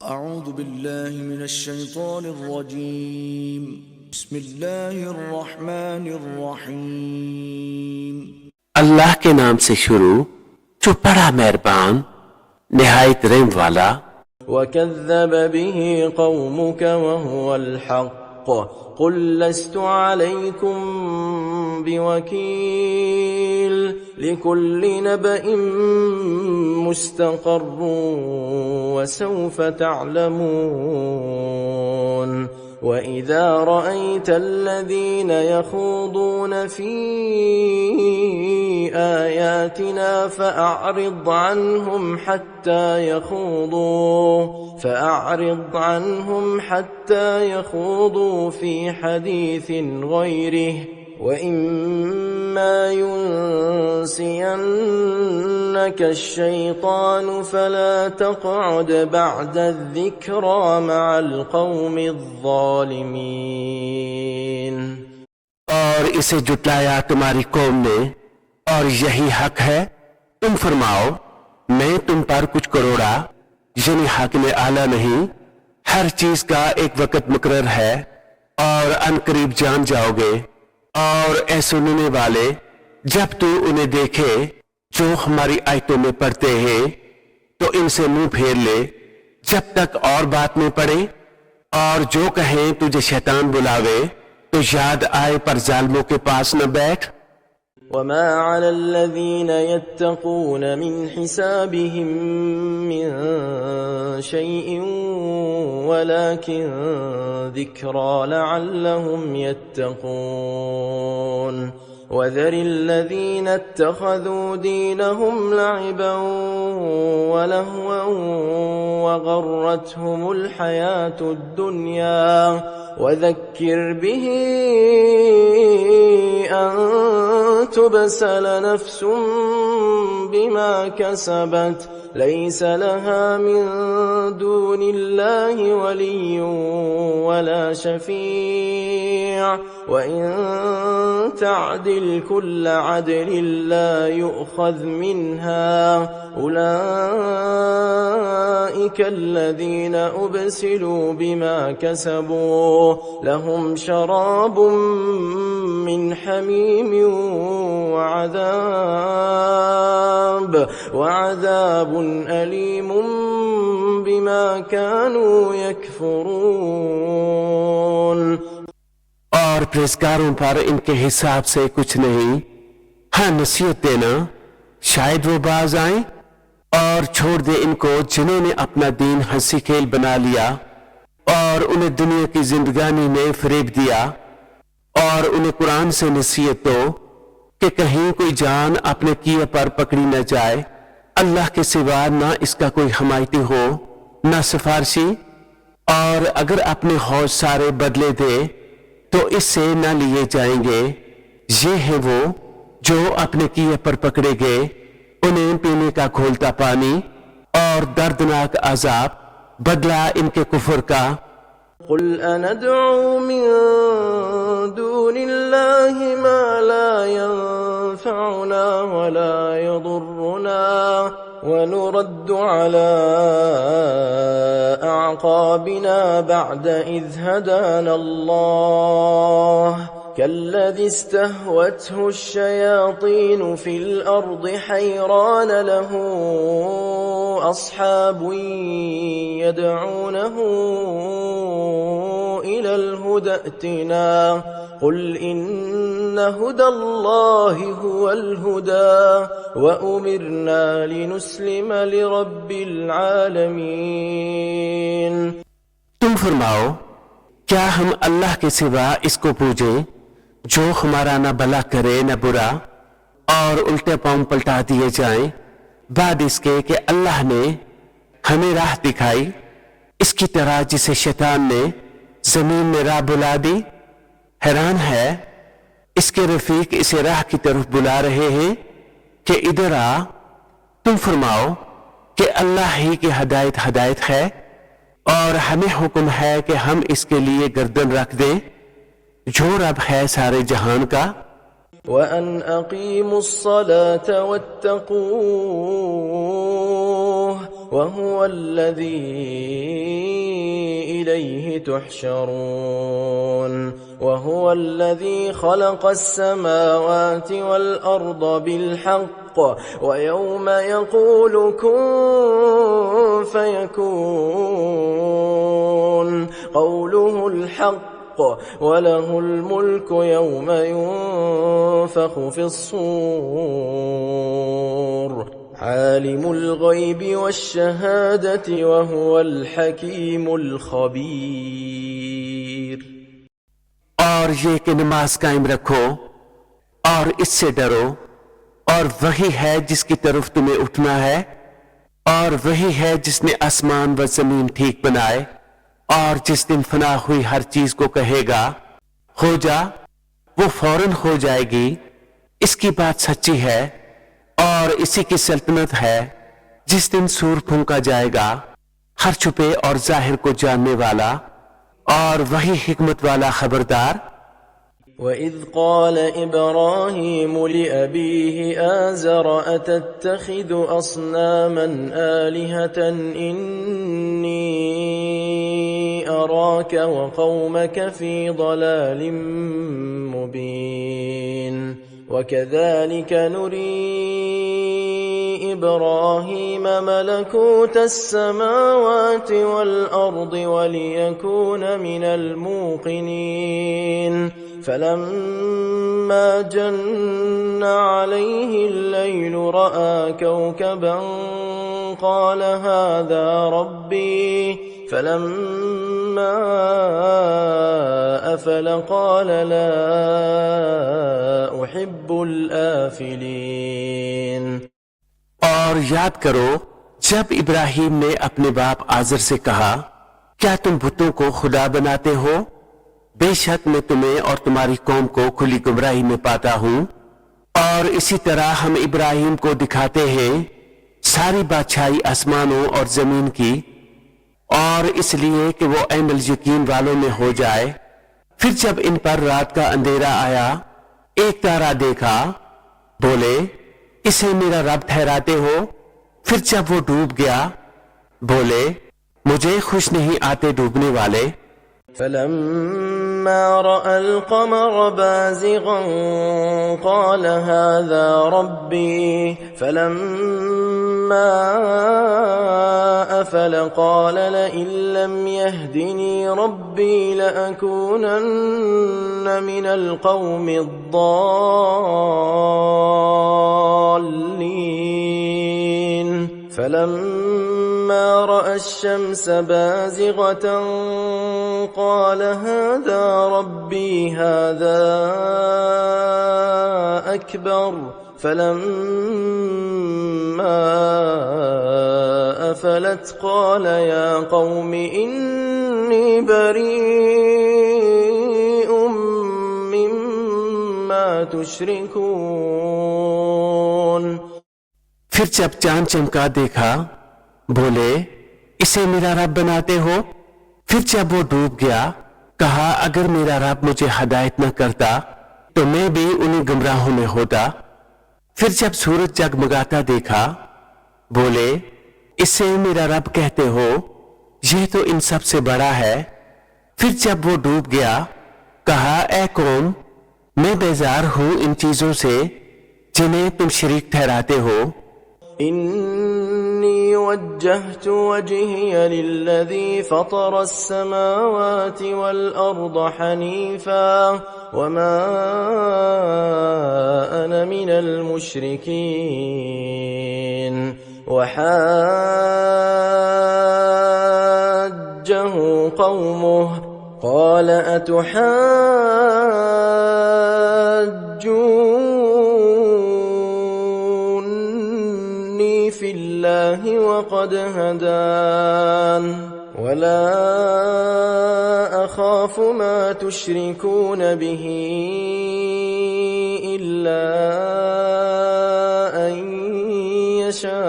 अऊज़ु बिल्लाहि मिनश शैतानिर रजीम। बिस्मिल्लाहिर रहमानिर रहीम। अल्लाह के नाम से शुरू जो बड़ा मेहरबान निहायत रहम वाला। वकज़्ज़ब बिही कौमुक वहुवल हक़्क़ क़ुल लस्तु अलैकुम बिवकील लिकुल्लि नबइम मुस्तक़र्रुन वसौफ़ तअलमून। वइज़ा रअयत अल्लज़ीन यख़ूज़ून फ़ी आयातिना फ़अዕरिض عنهم حتى يخوضوا في حديث غيره وإما ينسينك الشيطان فلا تقعد بعد الذكرى مع القوم الظالمين। और इसे जुटलाया तुम्हारी कौम ने और यही हक है। तुम फरमाओ मैं तुम पर कुछ करोड़ा यानी हाकिम आला नहीं, हर चीज का एक वक्त मुकर्रर है और अनकरीब जान जाओगे। और ऐ सुनने वाले जब तू उन्हें देखे जो हमारी आयतों में पढ़ते हैं तो इनसे मुंह फेर ले जब तक और बात में पड़े, और जो कहें तुझे शैतान बुलावे तो याद आए पर जालिमों के पास न बैठ। वमा अलल्लज़ीन यत्तक़ून मिन हिसाबिहिम मिन शैइन वलाकिन ज़िक्रा लअल्लहुम यत्तक़ून। वज़रिल्लज़ीन इत्तख़ज़ू दीनहुम लअिबन वलहवन वग़र्रतहुमुल हयातुद दुन्या वज़क्किर बिही अन तुबसल नफ्सुम बिमा कसबत लैस लहा मिन दूनिल्लाहि वलिय्युन वला शफीअ वइन तअदिल कुल्ल अदलिन ला युअख़ज़ मिन्हा उलाइका अल्लज़ीन उबसिलू बिमा कसबू लहुम शराबुम मिन हमीमिन वअज़ाबुन अलीमुम बिमा कानू यकफुरून। और परहेज़गारों पर इनके हिसाब से कुछ नहीं। हाँ, नसीहत देना शायद वो बाज आए, और छोड़ दे इनको जिन्होंने अपना दीन हंसी खेल बना लिया और उन्हें दुनिया की जिंदगानी में फरेब दिया। और उन्हें कुरान से नसीहत दो कि कहीं कोई जान अपने किए पर पकड़ी न जाए। अल्लाह के सिवा ना इसका कोई हमायती हो ना सिफारशी, और अगर अपने हौज सारे बदले दे तो इससे न लिए जाएंगे। ये है वो जो अपने किए पर पकड़े गए, उन्हें पीने का घोलता पानी और दर्दनाक अजाब बदला इनके कुफर का। कुल अनदउ मिन दूनिल्लाहि मा ला यंफउना वला यदुर्रुना वनुरद्दु अला अअक़ाबिना बअद इज़ हदाना अल्लाह कल्लज़ी इस्तहवतहु अश्शयातीनु फिल अर्दि हैरान लहू अस्हाबुन यदऊनहु इलल हुदा अतिना क़ुल इन्न हुदल्लाहि हुवल हुदा व उमिरना लिनुस्लिम लिरब्बिल आलमीन। तुम फरमाओ क्या हम अल्लाह के सिवा इसको पूजें जो हमारा न भला करे न बुरा, और उल्टे पांव पलटा दिए जाएं बाद इसके कि अल्लाह ने हमें राह दिखाई, इसकी तरह जिसे शैतान ने जमीन में राह बुला दी। हैरान है इसके रफीक इसे राह की तरफ बुला रहे हैं कि इधर आ। तुम फरमाओ कि अल्लाह ही की हदायत है और हमें हुक्म है कि हम इसके लिए गर्दन रख दें जो रब है सारे जहान का। वअन अक़ीमुस्सलात वत्तक़ूह وهو الذي إليه تحشرون وهو الذي خلق السماوات والأرض بالحق ويوم يقول كن فيكون قوله الحق وله الملك يوم ينفخ في الصور عالم الغيب والشهادة وهو الحكيم الخبير। और ये कि नमाज कायम रखो और इससे डरो और वही है जिसकी तरफ तुम्हें उठना है और वही है जिसने आसमान व जमीन ठीक बनाए और जिस दिन फना हुई हर चीज को कहेगा हो जा वो फौरन हो जाएगी। इसकी बात सच्ची है और इसी की सल्तनत है जिस दिन सूर फूंका जाएगा हर छुपे और जाहिर को जानने वाला और वही हिकमत वाला खबरदार। وَإِذْ قَالَ إِبْرَاهِيمُ لِأَبِيهِ آزَرَ أَتَتَّخِذُ أَصْنَامًا آلِهَةً إِنِّي أَرَاكَ وَقَوْمَكَ فِي ضَلَالٍ مُبِينٍ وَكَذَلِكَ نُرِي إِبْرَاهِيمَ مَلَكُوتَ السَّمَاوَاتِ وَالْأَرْضِ وَلِيَكُونَ مِنَ الْمُوقِنِينَ فلما جن عليه الليل رأى كوكبا قال هذا ربي فلما أفل قال لا أحب الآفلين। और याद करो जब इब्राहिम ने अपने बाप आजर से कहा क्या तुम बुतों को खुदा बनाते हो, बेशक मैं तुम्हें और तुम्हारी कौम को खुली गुमराही में पाता हूं। और इसी तरह हम इब्राहिम को दिखाते हैं सारी बादशाही आसमानों और जमीन की और इसलिए कि वो ऐनल यकीन वालों में हो जाए। फिर जब इन पर रात का अंधेरा आया एक तारा देखा बोले इसे मेरा रब ठहराते हो। फिर जब वो डूब गया बोले मुझे खुश नहीं आते डूबने वाले। فلما رأى القمر بازغا قال هذا ربي فلما أفل قال لئن لم يهدني ربي لأكونن من القوم الضالين فلما رأى الشمس بازغة قال هذا ربي هذا أكبر فلما أفلت قال يا قوم إني بريء مما تشركون। फिर जब चांद चमका देखा बोले इसे मेरा रब बनाते हो। फिर जब वो डूब गया कहा अगर मेरा रब मुझे हिदायत न करता तो मैं भी उन्हीं गुमराहों में होता। फिर जब सूरज जगमगाता देखा बोले इसे मेरा रब कहते हो, यह तो इन सब से बड़ा है। फिर जब वो डूब गया कहा ऐ कौम मैं बेजार हूं इन चीजों से जिन्हें तुम शरीक ठहराते हो। إني وجهت وجهي للذي فطر السماوات والأرض حنيفا وما أنا من المشركين وحاجه قومه قال أتحاجوني في الله وقد هدان ولا أخاف ما تشركون به إلا أن يشاء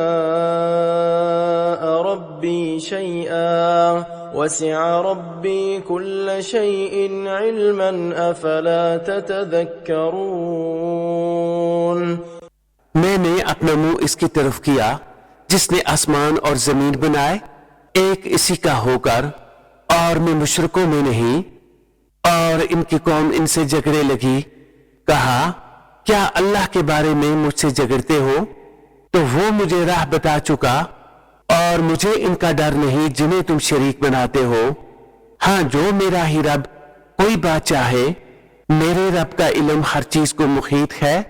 ربي شيئا وسع ربي كل شيء علما أفلا تتذكرون। मैंने अपना मुंह इसकी तरफ किया जिसने आसमान और जमीन बनाए एक इसी का होकर, और मैं मुशरिकों में नहीं। और इनकी कौम इनसे झगड़े लगी। कहा, क्या अल्लाह के बारे में मुझसे झगड़ते हो? तो वो मुझे राह बता चुका, और मुझे इनका डर नहीं जिन्हें तुम शरीक बनाते हो। हाँ, जो मेरा ही रब कोई बात चाहे, मेरे रब का इल्म हर चीज को मुहीत है।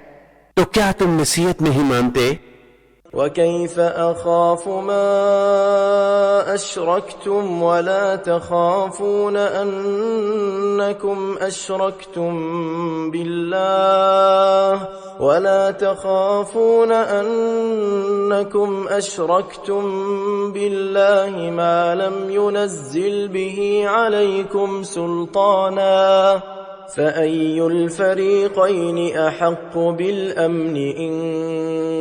तो क्या तुम नसीहत नहीं मानते? وكيف أخاف ما أشركتم ولا تخافون أنكم أشركتم بالله ما لم ينزل به عليكم سلطانا فأي الفريقين أحق بالأمن إن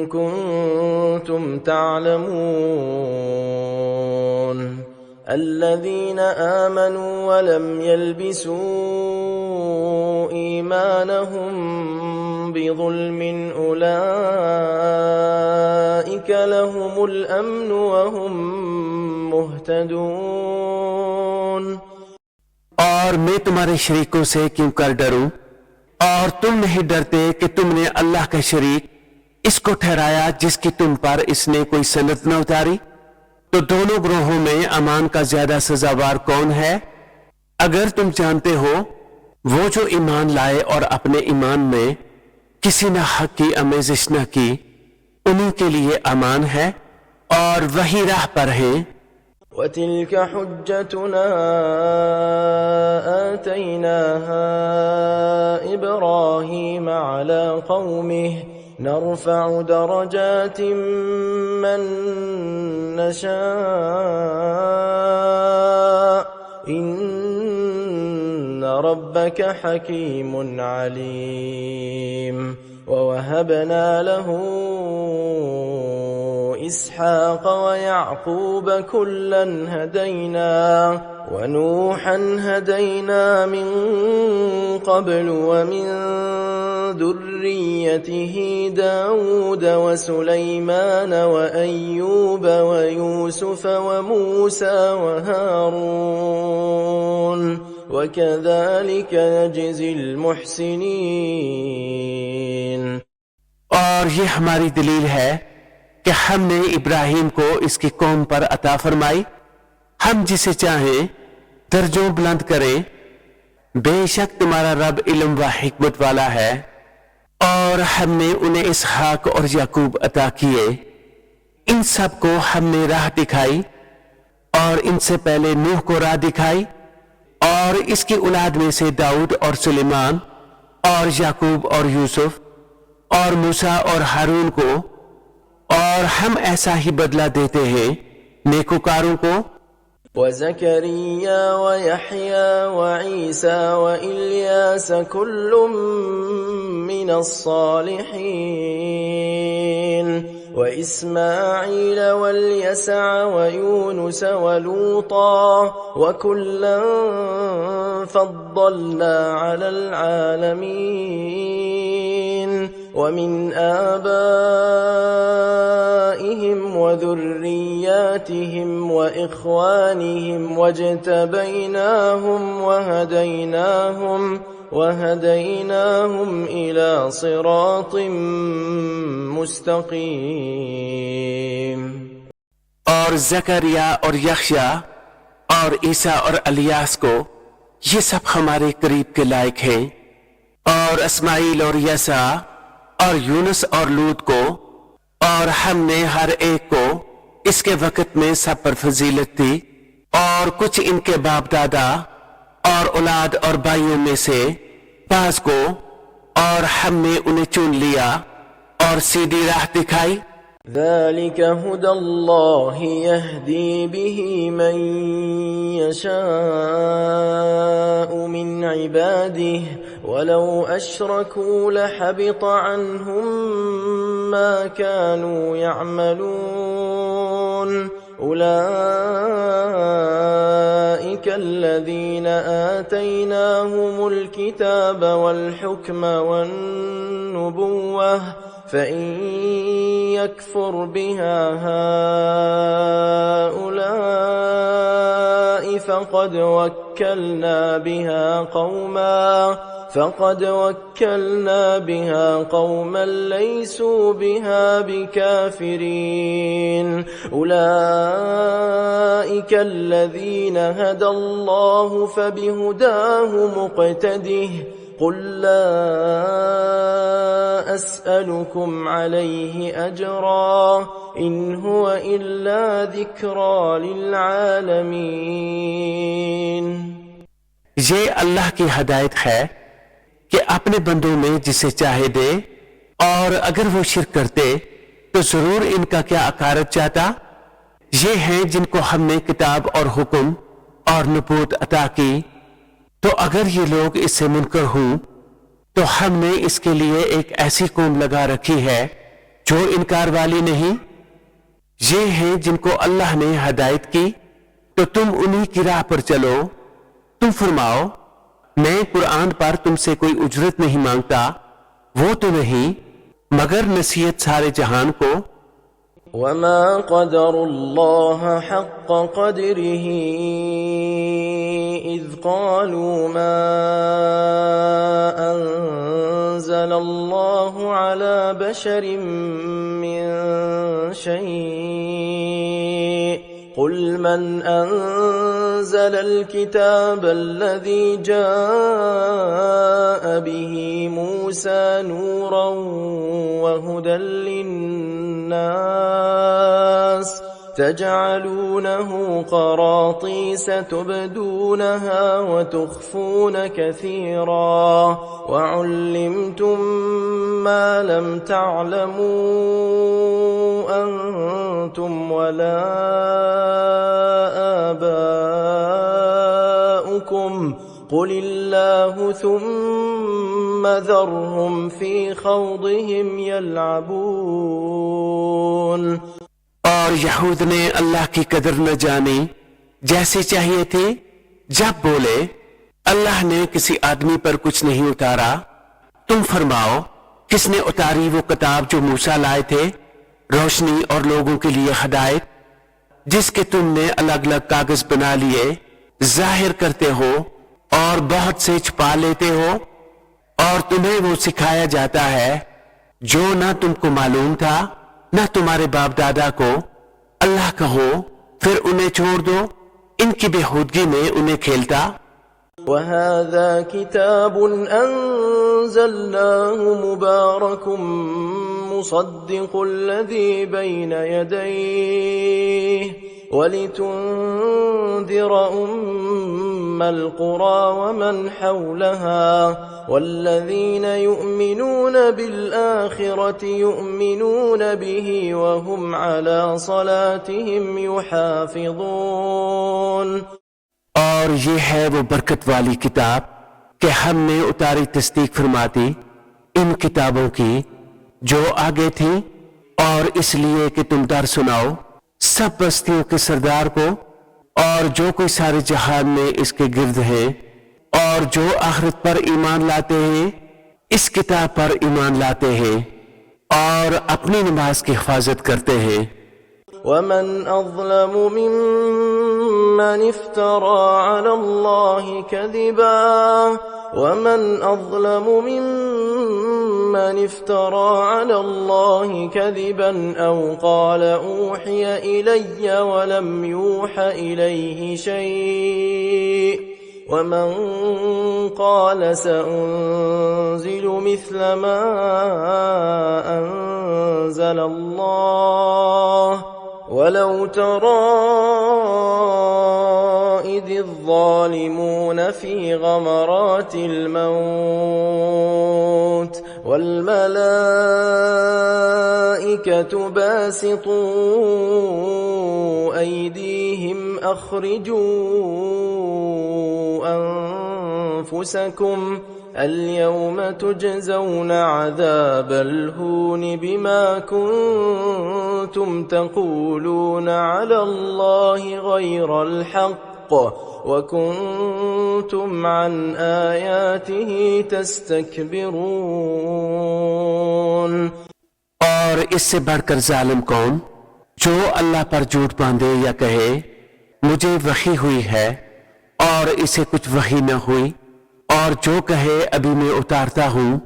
كنتم تعلمون الذين آمنوا ولم يلبسوا إيمانهم بظلم أولئك لهم الأمن وهم مهتدون। और मैं तुम्हारे शरीकों से क्यों कर डरूं? और तुम नहीं डरते कि तुमने अल्लाह का शरीक इसको ठहराया जिसकी तुम पर इसने कोई सनत न उतारी। तो दोनों ग्रोहों में अमान का ज्यादा सजावार कौन है? अगर तुम जानते हो, वो जो ईमान लाए और अपने ईमान में किसी न हक की आमेजिश न की, उन्हीं के लिए अमान है और वही राह पर है। وتلك حجتنا آتيناها إبراهيم على قومه نرفع درجات من نشاء إن ربك حكيم عليم ووهبنا له إسحاق ويعقوب كلا هدينا ونوحا هدينا من قبل ومن ذريته داود وسليمان وأيوب ويوسف وموسى وهارون وكذلك نجزي المحسنين। और ये हमारी दलील है कि हमने इब्राहिम को इसकी कौम पर अता फरमाई। हम जिसे चाहें दर्जों बुलंद करें। बेशक तुम्हारा रब इल्म व हिकमत वाला है। और हमने उन्हें इसहाक और याकूब अता किए। इन सब को हमने राह दिखाई और इनसे पहले नूह को राह दिखाई और इसकी औलाद में से दाऊद और सुलेमान और याकूब और यूसुफ और मूसा और हारून को। और हम ऐसा ही बदला देते हैं नेकोकारों को। वज़करिया व यहया व ईसा व इल्यास कुल्लुम मिनस सालिहीन व इस्माईल वल यसअ व यूनुस व लूता व कुल्लन फद्दलना अलल आलमीन ومن آبائهم وذرياتهم وإخوانهم واجتبيناهم وهديناهم إلى صراط مستقيم। और जकरिया और यहया और ईसा और इलियास को ये सब हमारे करीब के लायक हैं। और इस्माईल और यसा और यूनुस और लूत को। और हमने हर एक को इसके वक्त में सब पर फजीलत दी। और कुछ इनके बाप दादा और औलाद और भाइयों में से बाज को और हमने उन्हें चुन लिया और सीधी राह दिखाई। ذلك هدى الله يهدي به من يشاء من عباده ولو أشركوا لحبط عنهم ما كانوا يعملون أولئك الذين آتيناهم الكتاب والحكم والنبوة فإن يكفر بها هؤلاء فقد وكلنا بها قوما ليسوا بها بكافرين أولئك الذين هدى الله فبهداه مقتده قل لا أسألكم عليه أجرا إن هو إلا ذكرى للعالمين। ये अल्लाह की हदायत है कि अपने बंदों में जिसे चाहे दे, और अगर वो शिरक करते तो जरूर इनका क्या अकारत चाहता। ये हैं जिनको हमने किताब और हुक्म और नबूवत अता की, तो अगर ये लोग इससे मुनकर हों तो हमने इसके लिए एक ऐसी कौम लगा रखी है जो इनकार वाली नहीं। ये हैं जिनको अल्लाह ने हदायत की, तो तुम उन्हीं की राह पर चलो। तुम फरमाओ, मैं कुरान पर तुमसे कोई उजरत नहीं मांगता, वो तो नहीं मगर नसीहत सारे जहान को। वमा क़दरुल्लाह हक़्क़ क़द्रिही इज़ क़ालू मा अंज़लल्लाहु अला बशरिन मिन शै'इन क़ुल मन अंज़ल الكتاب الذي جاء به موسى نورا وهدى للناس تجعلونه قراطيس تبدونها وتخفون كثيرا وعلمتم ما لم تعلموا أنتم ولا آباؤكم قل الله ثم ذرهم في خوضهم يلعبون। और यहूद ने अल्लाह की कदर न जानी जैसे चाहिए थी जब बोले अल्लाह ने किसी आदमी पर कुछ नहीं उतारा। तुम फरमाओ, किसने उतारी वो किताब जो मूसा लाए थे, रोशनी और लोगों के लिए हदायत, जिसके तुमने अलग अलग कागज बना लिए, जाहिर करते हो और बहुत से छुपा लेते हो, और तुम्हें वो सिखाया जाता है जो ना तुमको मालूम था ना तुम्हारे बाप दादा को। अल्लाह कहो, फिर उन्हें छोड़ दो, इनकी बेहूदगी में उन्हें खेलता। वहाज़ा किताबुन अंज़लनाहु मुबारकुम मुसद्दिक़ुल्लज़ी बैन यदैहि वलितुन्ज़िर उम्मल क़ुरा वमन हौलहा वल्लज़ीन युअमिनून बिल-आख़िरति युअमिनून बिही वहुम अला सलातिहिम युहाफ़िज़ून। और ये है वो बरकत वाली किताब कि हमने उतारी तस्दीक फरमाती इन किताबों की जो आगे थी, और इसलिए कि तुम डर सुनाओ सब बस्तियों के सरदार को और जो कोई सारे जहान में इसके गिर्द है, और जो आखिरत पर ईमान लाते हैं, इस किताब पर ईमान लाते हैं और अपनी नमाज की हिफाजत करते हैं। वमन अज़लमु मिम्मन इफ्तरा अला अल्लाहि कज़िबा वमन अज़लमु मिम्मन इफ्तरा अला अल्लाहि कज़िबन औ क़ाल ऊहिय इलय्य वलम यूह इलैहि शै'अ वमन क़ाल सअुन्ज़िलु मिस्ल मा अंज़ल अल्लाह वलौ तरा इज़ الظالمون في غمرات الموت والملائكة باسطوا أيديهم أخرجوا أنفسكم اليوم تجزون عذاب الهون بما كنتم تقولون على الله غير الحق وكنتم عن آياته تستكبرون। और इससे बढ़कर जालिम कौन, जो अल्लाह पर झूठ बांधे या कहे मुझे वही हुई है और इसे कुछ वही न हुई, और जो कहे अभी मैं उतारता हूं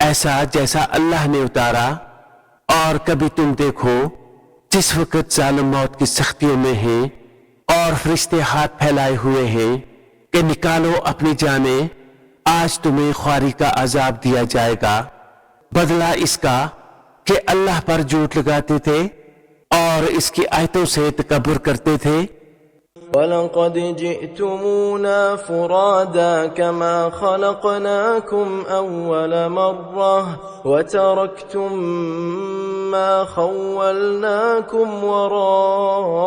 ऐसा जैसा अल्लाह ने उतारा। और कभी तुम देखो जिस वक्त जालिम मौत की सख्तियों में हैं और फरिश्ते हाथ फैलाए हुए हैं कि निकालो अपनी जाने, आज तुम्हें ख्वारी का अजाब दिया जाएगा। बदला इसका कि अल्लाह पर झूठ लगाते थे और इसकी आयतों से तकब्बुर करते थे। वलक़द जिअ्तुमूना फ़ुरादा कमा ख़लक़नाकुम अव्वल मर्रह वतरक्तुम मा ख़व्वलनाकुम वराअ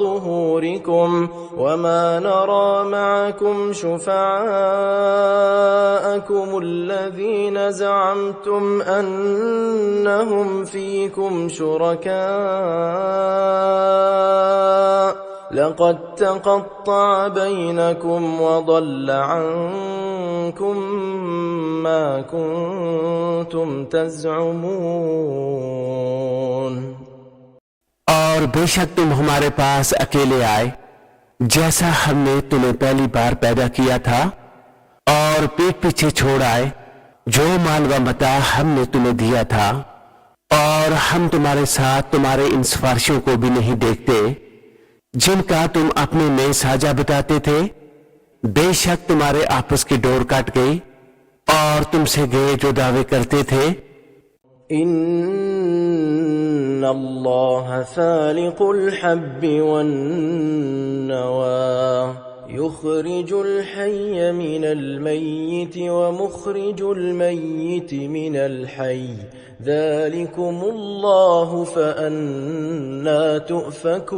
ज़ुहूरिकुम वमा नरा मअकुम शुफ़आअकुम अल्लज़ीन ज़अमतुम अन्नहुम फ़ीकुम शुरका लक़द तक़त्तअ बैनकुम वज़ल्ल अन्कुम मा कुन्तुम तज़अमून। और बेशक तुम हमारे पास अकेले आए जैसा हमने तुम्हें पहली बार पैदा किया था, और पीठ पीछे छोड़ आए जो माल व मता हमने तुम्हें दिया था, और हम तुम्हारे साथ तुम्हारे इन सिफारिशों को भी नहीं देखते जिनका तुम अपने में साझा बताते थे। बेशक तुम्हारे आपस की डोर काट गई और तुमसे गए जो दावे करते थे। इन्नल्लाह फालिकुल हब्बि वन्नवा युखरिजुल हय्य मिनल मय्यिति व मुखरिजुल मय्यिति मिनल हय्य ज़ालिकुमुल्लाहु फ़अन्ना तुफ़कून।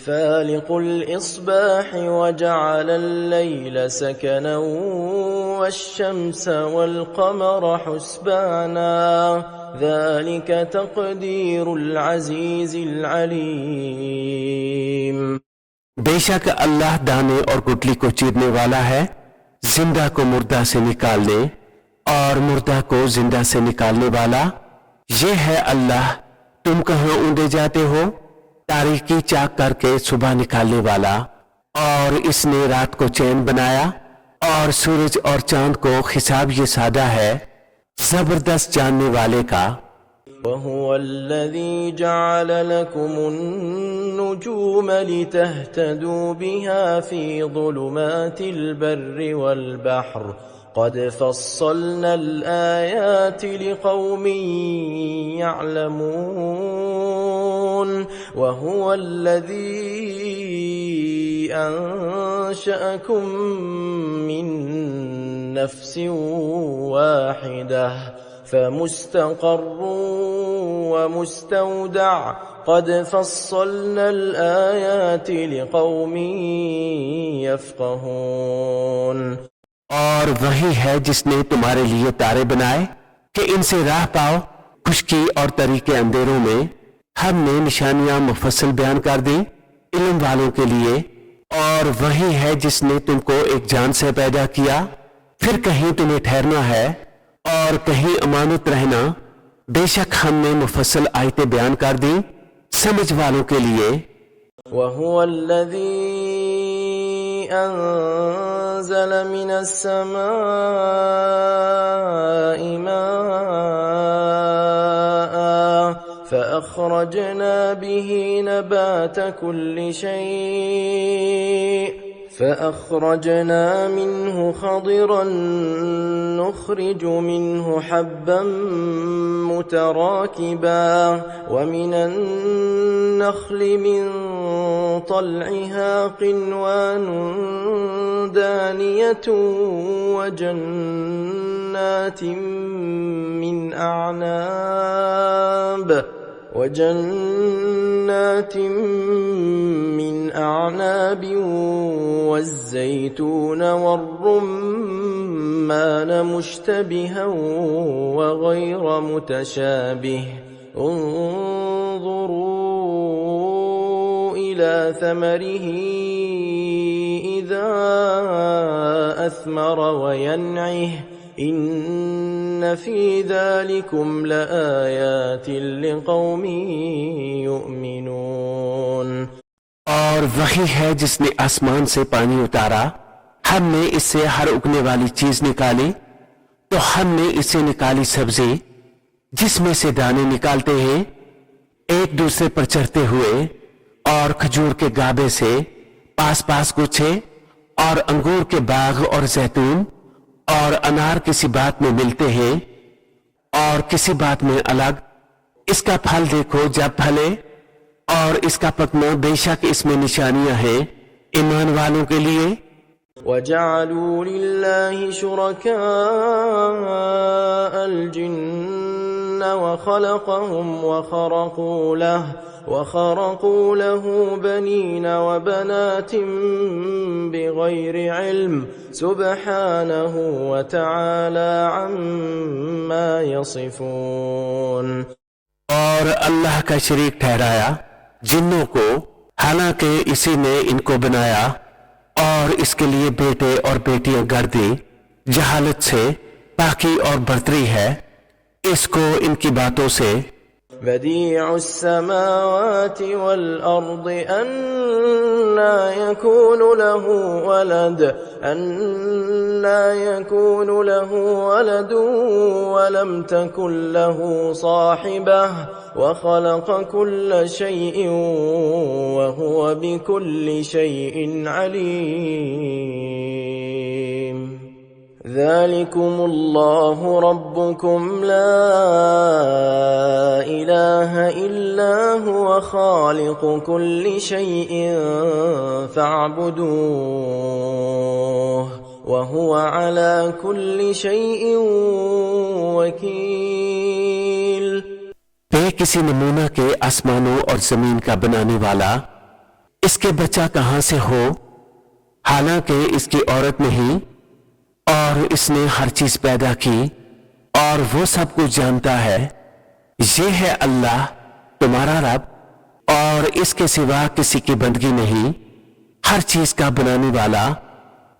फ़ालिक़ुल इस्बाह वजअल अल-लैल सकना वश्शम्स वल-क़मर हुस्बाना ज़ालिक तक़दीरुल अज़ीज़िल अलीम। बेशक अल्लाह दाने और गुठली को चीरने वाला है, जिंदा को मुर्दा से निकालने और मुर्दा को जिंदा से निकालने वाला। ये है अल्लाह, तुम कहां ऊंधे जाते हो, तारीकी चाक करके सुबह निकालने वाला। और इसने रात को चैन बनाया और सूरज और चांद को हिसाब ये सादा है जबरदस्त जानने वाले का। वहुव अल्लज़ी जअल लकुमुन-नुजूम लितहतदू बिहा फी ज़ुलुमातिल बर्रि वल बहर क़द फ़स्सलनल आयाति लिक़ौमिन यअलमून। वहुव अल्लज़ी अंशअकुम मिन नफ्सिन वाहिदह फमुस्तक़र्रुन व मुस्तौदअ क़द फ़स्सलनल आयाति लिक़ौमिन यफ़क़हून। और वही है जिसने तुम्हारे लिए तारे बनाए कि इनसे राह पाओ। खुश्की और तरी के अंधेरों में हमने निशानियां मुफस्सल बयान कर दी इल्म वालों के लिए। और वही है जिसने तुमको एक जान से पैदा किया, फिर कहीं तुम्हें ठहरना है और कहीं अमानत रहना। बेशक हमने मुफस्सल आयतें बयान कर दी समझ वालों के लिए। वहुव अल्लज़ी अंज़ल मिनस समाई माअन फ़अख़रजना बिही नबात कुल्लि शै'इन فأخرجنا منه خضرا نخرج منه حبا متراكبا ومن النخل من طلعها قنوان دانية وجنات من أعناب والزيتون والرمان مشتبها وغير متشابه انظروا إلى ثمره إذا أثمر وينعه إن إن في ذلكم لآيات لقوم يؤمنون। और वही है जिसने आसमान से पानी उतारा, हमने इससे हर उगने वाली चीज निकाली, तो हमने इससे निकाली सब्जी जिसमें से दाने निकालते हैं एक दूसरे पर चढ़ते हुए, और खजूर के गाबे से पास पास गुच्छे, और अंगूर के बाग और जैतून और अनार किसी बात में मिलते हैं और किसी बात में अलग। इसका फल देखो जब फले, और इसका पकना बेशक इसमें निशानियां हैं ईमान वालों के लिए। वजअलू लिल्लाहि शुरकाअ अल-जिन्न वखलक़हुम वखरक़ू लहु बनीन वबनातिन बिग़ैरि इल्म सुब्हानहु व तआला अम्मा यसिफून। और अल्लाह का शरीक ठहराया जिन्नों को, हालांकि इसी ने इनको बनाया, और इसके लिए बेटे और बेटियां गढ़ दी। जहालत से पाकी और बर्तरी है इसको इनकी बातों से। बदीउस समावाति वल अर्द अन्ना यकूनु लहु वलद वलम तकुन लहु साहिबह वखलक़ कुल्ल शैइन वहुव बिकुल्लि शैइन अलीम। ज़ालिकुमुल्लाहु रब्बुकुम ला इलाहा इल्ला हुव खालिक़ु कुल्लि शैइन फ़अब्दूह वहुव अला कुल्लि शैइन वकील। किसी नमूना के आसमानों और जमीन का बनाने वाला, इसके बच्चा कहां से हो, हालांकि इसकी औरत नहीं, और इसने हर चीज पैदा की और वो सब कुछ जानता है। ये है अल्लाह तुम्हारा रब, और इसके सिवा किसी की बंदगी नहीं, हर चीज का बनाने वाला,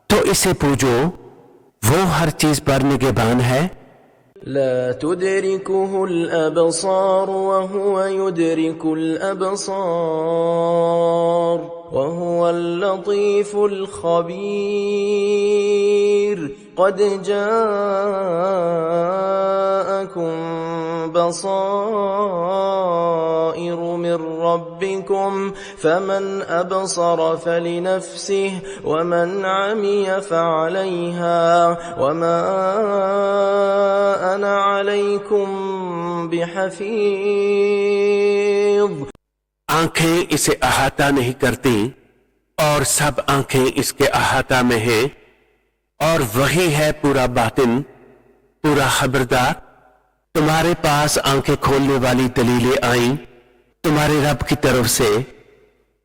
तो इसे पूजो, वो हर चीज पर निगहबान है। ला तुदरिकुहुल अबसार वहुव युदरिकुल अबसार वहुवल लतीफुल खबीर। क़द जाअकुम बसाइरु मिर रब्बिकुम फमन अबसर फलिनफ्सिहि वमन अमिय फअलैहा वमा अना अलैकुम बिहफीज़। आंखें इसे अहाता नहीं करती, और सब आंखें इसके अहाता में हैं, और वही है पूरा बातिन, पूरा खबरदार। तुम्हारे पास आंखें खोलने वाली दलीलें आईं तुम्हारे रब की तरफ से,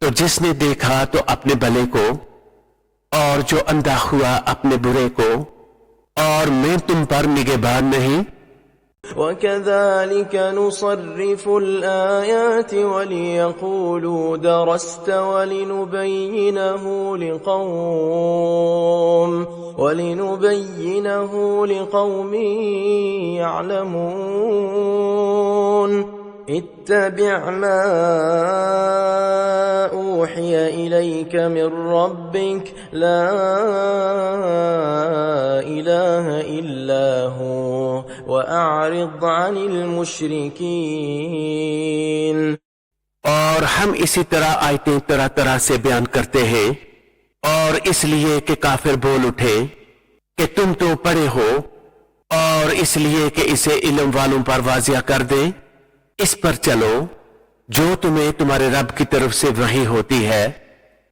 तो जिसने देखा तो अपने भले को, और जो अंधा हुआ अपने बुरे को, और मैं तुम पर निगहबान नहीं। वकज़ालिक नुसर्रिफुल आयाति वलियक़ूलू दरस्त वलिनुबय्यिनहु लिक़ौमिन यअलमून। इत्तबि' मा ऊहिय इलैक मिर रब्बिक ला इलाहा इल्ला हु वअ'रिद अनिल मुशरिकीन। और हम इसी तरह आयतें तरह तरह से बयान करते हैं, और इसलिए कि काफिर बोल उठे कि तुम तो पढ़े हो, और इसलिए कि इसे इल्म वालों पर वाजिया कर दें। इस पर चलो जो तुम्हें तुम्हारे रब की तरफ से वही होती है,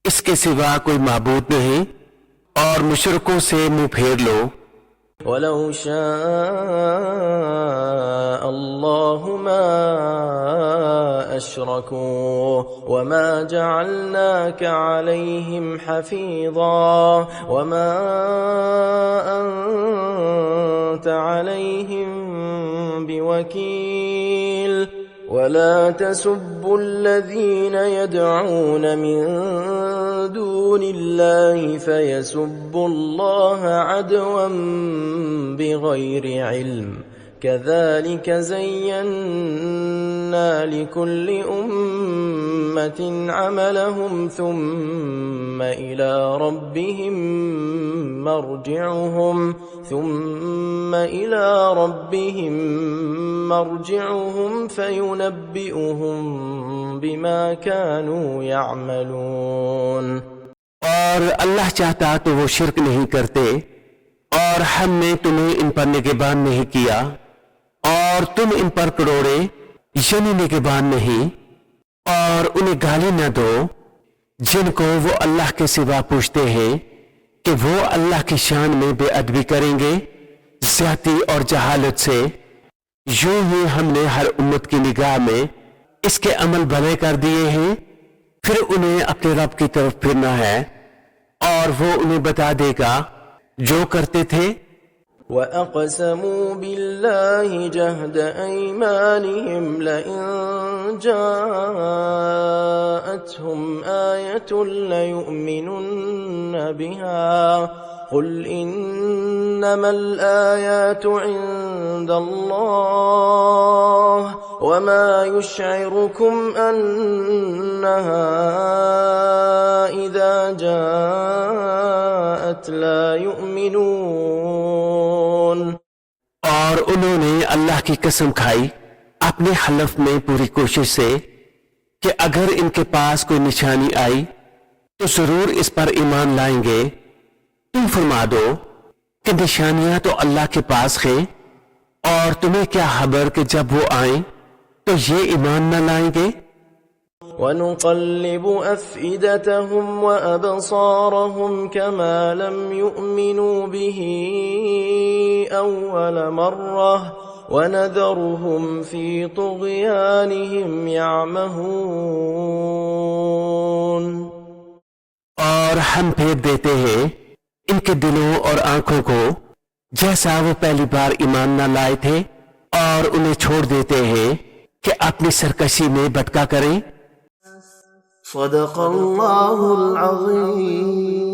इसके सिवा कोई माबूद नहीं, और मुशरिकों से मुंह फेर लो। वलौ शाअ अल्लाहु मा अशरकू वमा जअलनाक अलैहिम हफीज़ा वमा अंत अलैहिम बिवकील। वला तसुब्बु الذين يدعون من دون الله فيسبوا الله عدوا بغير علم كذلك زينا لكل أمة عملهم ثم إلى ربهم مرجعهم فينبئهم بما كانوا يعملون। और अल्लाह चाहता तो वो शिर्क नहीं करते और हमने तुम्हें इन पर निगहबान नहीं किया और तुम इन पर करोड़े यानी निगहबान नहीं। और उन्हें गाली न दो जिनको वो अल्लाह के सिवा पूछते हैं कि वो अल्लाह की शान में बेअदबी करेंगे ज़्यादती और जहालत से। यूं ही हमने हर उम्मत की निगाह में इसके अमल भले कर दिए हैं, फिर उन्हें अपने रब की तरफ फिरना है और वो उन्हें बता देगा जो करते थे। وَأَقْسَمُوا بِاللَّهِ جَهْدَ أَيْمَانِهِمْ لَئِن جَاءَتْهُمْ آيَةٌ لَيُؤْمِنُنَّ بِهَا قُلْ إِنَّمَا الْآيَاتُ عِندَ اللَّهِ وَمَا يُشْعِرُكُمْ أَنَّهَا إِذَا جَاءَتْ لَا يُؤْمِنُونَ। और उन्होंने अल्लाह की कसम खाई अपने हलफ में पूरी कोशिश से कि अगर इनके पास कोई निशानी आई तो जरूर इस पर ईमान लाएंगे। तुम फरमा दो कि निशानियां तो अल्लाह के पास है और तुम्हें क्या खबर कि जब वो आए तो ये ईमान न लाएंगे। وَنُقَلِّبُ أَفْئِدَتَهُمْ وَأَبْصَارَهُمْ كَمَا لَمْ يُؤْمِنُوا بِهِ أَوَّلَ مَرَّةٍ وَنَذَرُهُمْ فِي طُغْيَانِهِمْ يَعْمَهُونَ। और हम फेर देते हैं इनके दिलों और आंखों को जैसा वो पहली बार ईमान न लाए थे और उन्हें छोड़ देते हैं कि अपनी सरकशी में भटका करें। सदक़ल्लाहुल अज़ीम।